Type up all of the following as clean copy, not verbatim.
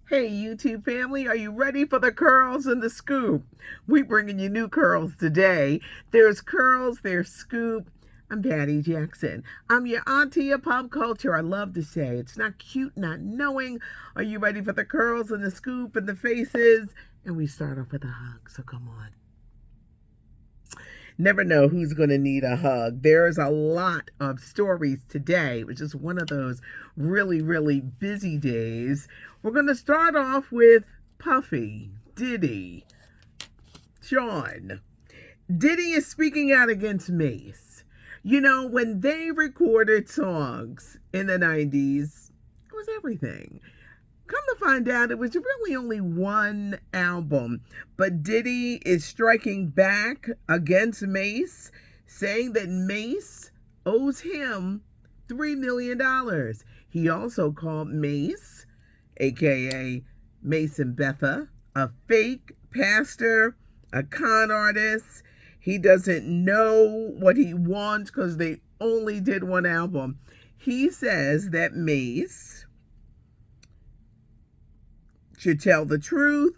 Hey, YouTube family, are you ready for the curls and the scoop? We bringing you new curls today. There's curls, there's scoop. I'm Patty Jackson. I'm your auntie of pop culture. I love to say it's not cute not knowing. Are you ready for the curls and the scoop and the faces? And we start off with a hug, so come on. Never know who's going to need a hug. There's a lot of stories today, which is one of those really, really busy days. We're going to start off with Puffy, Diddy, Sean. Diddy is speaking out against Mase. You know, when they recorded songs in the 90s, it was everything. Come to find out, it was really only one album. But Diddy is striking back against Mase, saying that Mase owes him $3 million. He also called Mase, aka Mason Betha, a fake pastor, a con artist. He doesn't know what he wants because they only did one album. He says that Mase should tell the truth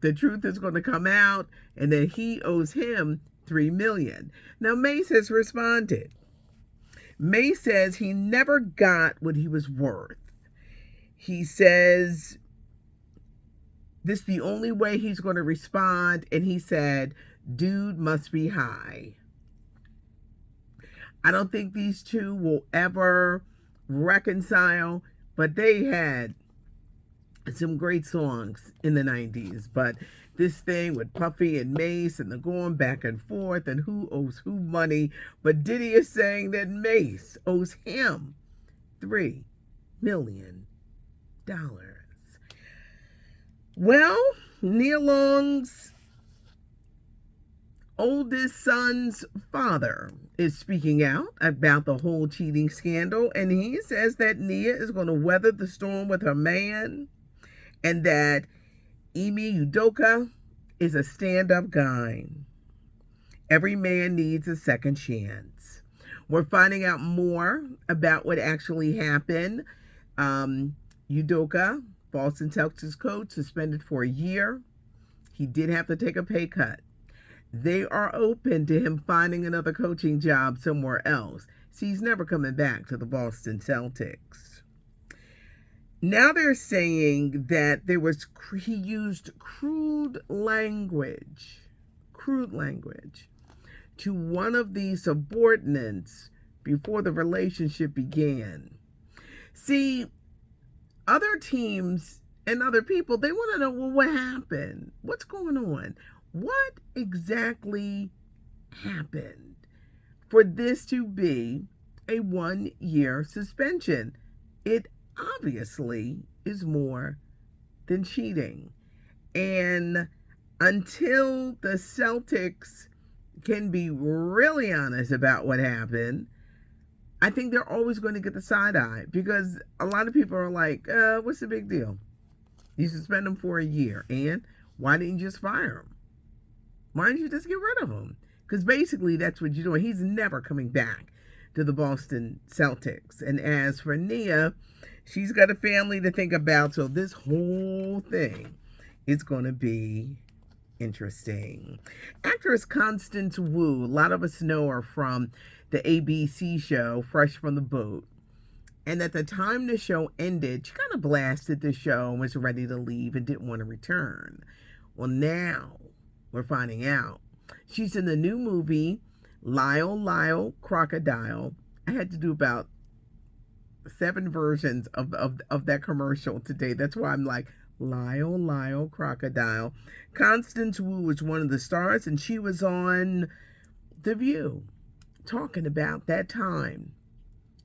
is going to come out, and that he owes him $3 million. Now Mase has responded. Mase says he never got what he was worth. He says this is the only way he's going to respond, and he said dude must be high. I don't think these two will ever reconcile, but they had some great songs in the 90s. But this thing with Puffy and Mase and the going back and forth and who owes who money. But Diddy is saying that Mase owes him $3 million. Well, Nia Long's oldest son's father is speaking out about the whole cheating scandal, and he says that Nia is going to weather the storm with her man, and that Emi Udoka is a stand-up guy. Every man needs a second chance. We're finding out more about what actually happened. Udoka, Boston Celtics coach, suspended for a year. He did have to take a pay cut. They are open to him finding another coaching job somewhere else. See, he's never coming back to the Boston Celtics. Now they're saying that he used crude language to one of the subordinates before the relationship began. See, other teams and other people, they want to know, well, what happened? What's going on? What exactly happened for this to be a 1-year suspension? It obviously is more than cheating. And until the Celtics can be really honest about what happened, I think they're always going to get the side eye, because a lot of people are like, what's the big deal? You suspend him for a year, and why didn't you just fire him? Why didn't you just get rid of him? Because basically that's what you're doing. He's never coming back to the Boston Celtics. And as for Nia, she's got a family to think about, so this whole thing is going to be interesting. Actress Constance Wu, a lot of us know her from the ABC show Fresh from the Boat. And at the time the show ended, she kind of blasted the show and was ready to leave and didn't want to return. Well, now we're finding out she's in the new movie Lyle Crocodile. I had to do about 7 versions of that commercial today. That's why I'm like, Lyle Crocodile. Constance Wu was one of the stars, and she was on The View talking about that time.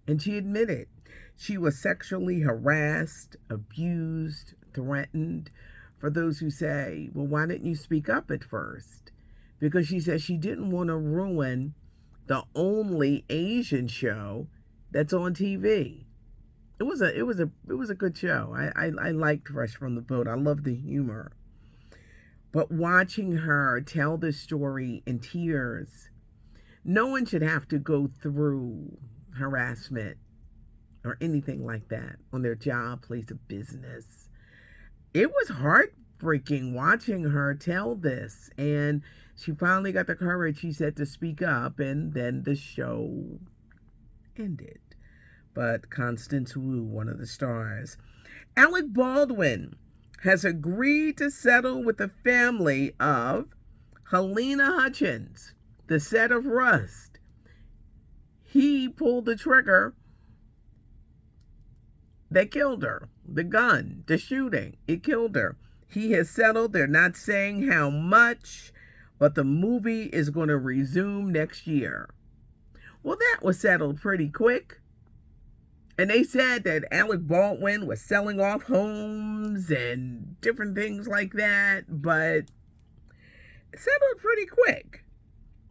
And she admitted she was sexually harassed, abused, threatened. For those who say, well, why didn't you speak up at first? Because she said she didn't want to ruin the only Asian show that's on TV. It was a good show. I liked Fresh from the Boat. I love the humor. But watching her tell this story in tears, no one should have to go through harassment or anything like that on their job, place of business. it was heartbreaking watching her tell this. And she finally got the courage, she said, to speak up. And then the show ended. But Constance Wu, one of the stars. Alec Baldwin has agreed to settle with the family of Helena Hutchins, the set of Rust. He pulled the trigger that killed her. The gun, the shooting, it killed her. He has settled. They're not saying how much, but the movie is going to resume next year. Well, that was settled pretty quick. And they said that Alec Baldwin was selling off homes and different things like that, but it settled pretty quick.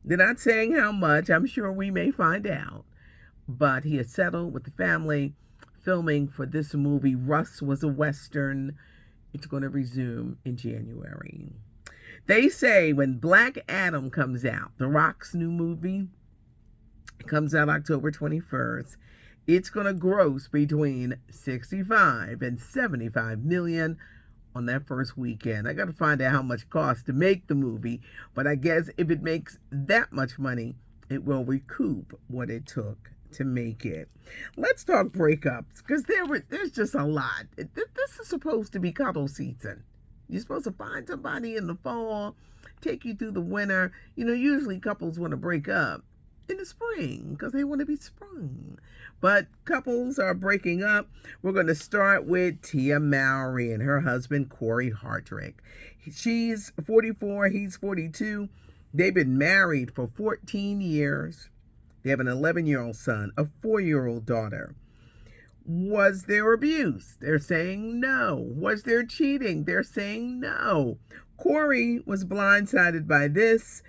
They're not saying how much. I'm sure we may find out. But he has settled with the family. Filming for this movie, Rust, was a Western. It's going to resume in January. They say when Black Adam comes out, The Rock's new movie, it comes out October 21st. It's going to gross between 65 and 75 million on that first weekend. I got to find out how much it costs to make the movie, but I guess if it makes that much money, it will recoup what it took to make it. Let's talk breakups, because there's just a lot. This is supposed to be cuddle season. You're supposed to find somebody in the fall, take you through the winter. Usually couples want to break up in the spring because they want to be sprung. But couples are breaking up. We're going to start with Tia Mowry and her husband, Corey Hardrick. She's 44, he's 42. They've been married for 14 years. They have an 11-year-old son, a 4-year-old daughter. Was there abuse? They're saying no. Was there cheating? They're saying no. Corey was blindsided by this.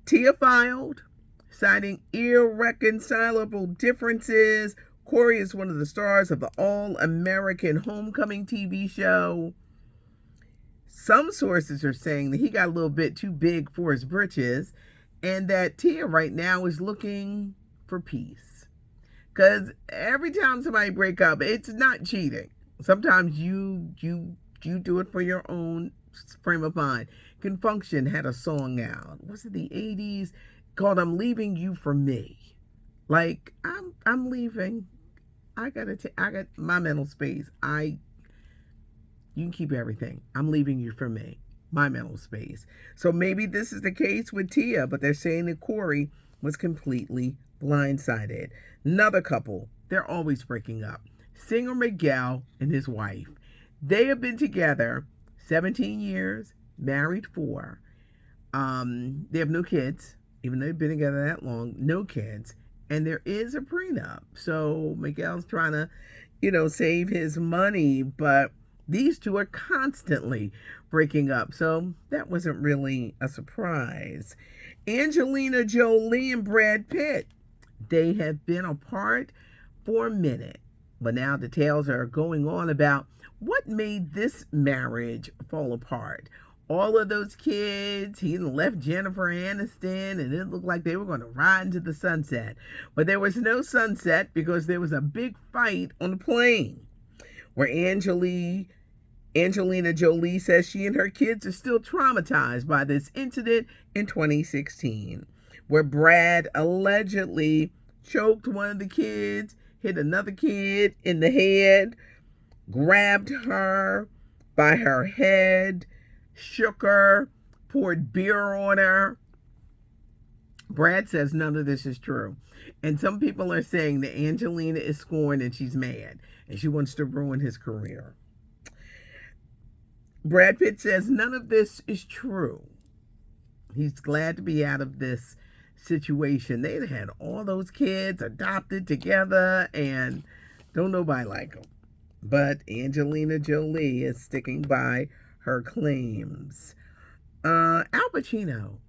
Tia filed, citing irreconcilable differences. Corey is one of the stars of the All-American Homecoming TV show. Some sources are saying that he got a little bit too big for his britches, and that Tia right now is looking for peace. Because every time somebody break up, it's not cheating. Sometimes you do it for your own frame of mind. Confunction had a song out. Was it the 80s? Called "I'm Leaving You for Me." Like, I'm leaving. I got my mental space. You can keep everything. I'm leaving you for me. My mental space. So maybe this is the case with Tia, but they're saying that Corey was completely blindsided. Another couple, they're always breaking up. Singer Miguel and his wife. They have been together 17 years, married 4. They have no kids, even though they've been together that long, no kids. And there is a prenup. So Miguel's trying to, save his money, but these two are constantly breaking up. So that wasn't really a surprise. Angelina Jolie and Brad Pitt, they have been apart for a minute. But now details are going on about what made this marriage fall apart. All of those kids, he left Jennifer Aniston, and it looked like they were going to ride into the sunset. But there was no sunset because there was a big fight on the plane where Angelina Jolie says she and her kids are still traumatized by this incident in 2016, where Brad allegedly choked one of the kids, hit another kid in the head, grabbed her by her head, shook her, poured beer on her. Brad says none of this is true. And some people are saying that Angelina is scorned and she's mad and she wants to ruin his career. Brad Pitt says none of this is true. He's glad to be out of this situation. They had all those kids adopted together and don't nobody like them. But Angelina Jolie is sticking by her claims. Al Pacino,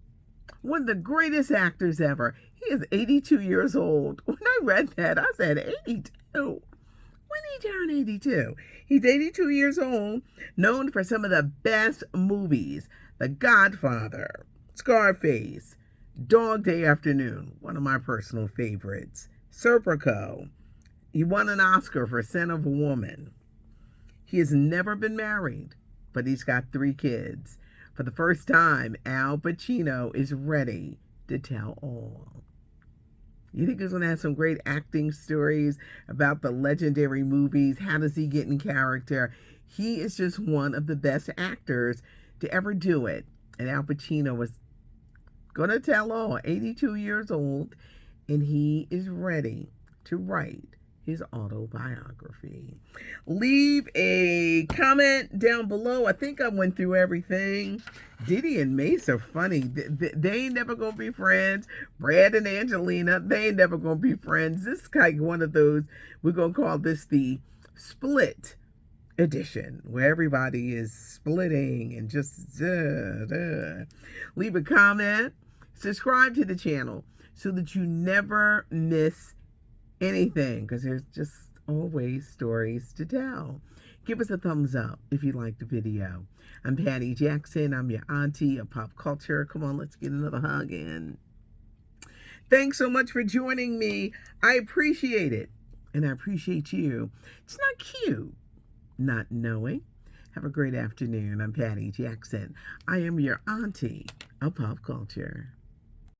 one of the greatest actors ever. He is 82 years old. When I read that, I said 82. When did he turn 82? He's 82 years old, known for some of the best movies. The Godfather, Scarface, Dog Day Afternoon, one of my personal favorites. Serpico. He won an Oscar for Scent of a Woman. He has never been married, but he's got 3 kids. For the first time, Al Pacino is ready to tell all. You think he's going to have some great acting stories about the legendary movies? How does he get in character? He is just one of the best actors to ever do it. And Al Pacino was going to tell all, 82 years old, and he is ready to write his autobiography. Leave a comment down below. I think I went through everything. Diddy and Mase are funny. They ain't never gonna be friends. Brad and Angelina, they ain't never gonna be friends. This is kind of one of those, we're gonna call this the split edition, where everybody is splitting and just leave a comment, subscribe to the channel so that you never miss anything, because there's just always stories to tell. Give us a thumbs up if you liked the video. I'm Patty Jackson. I'm your auntie of pop culture. Come on, let's get another hug in. Thanks so much for joining me. I appreciate it, and I appreciate you. It's not cute not knowing. Have a great afternoon. I'm Patty Jackson. I am your auntie of pop culture.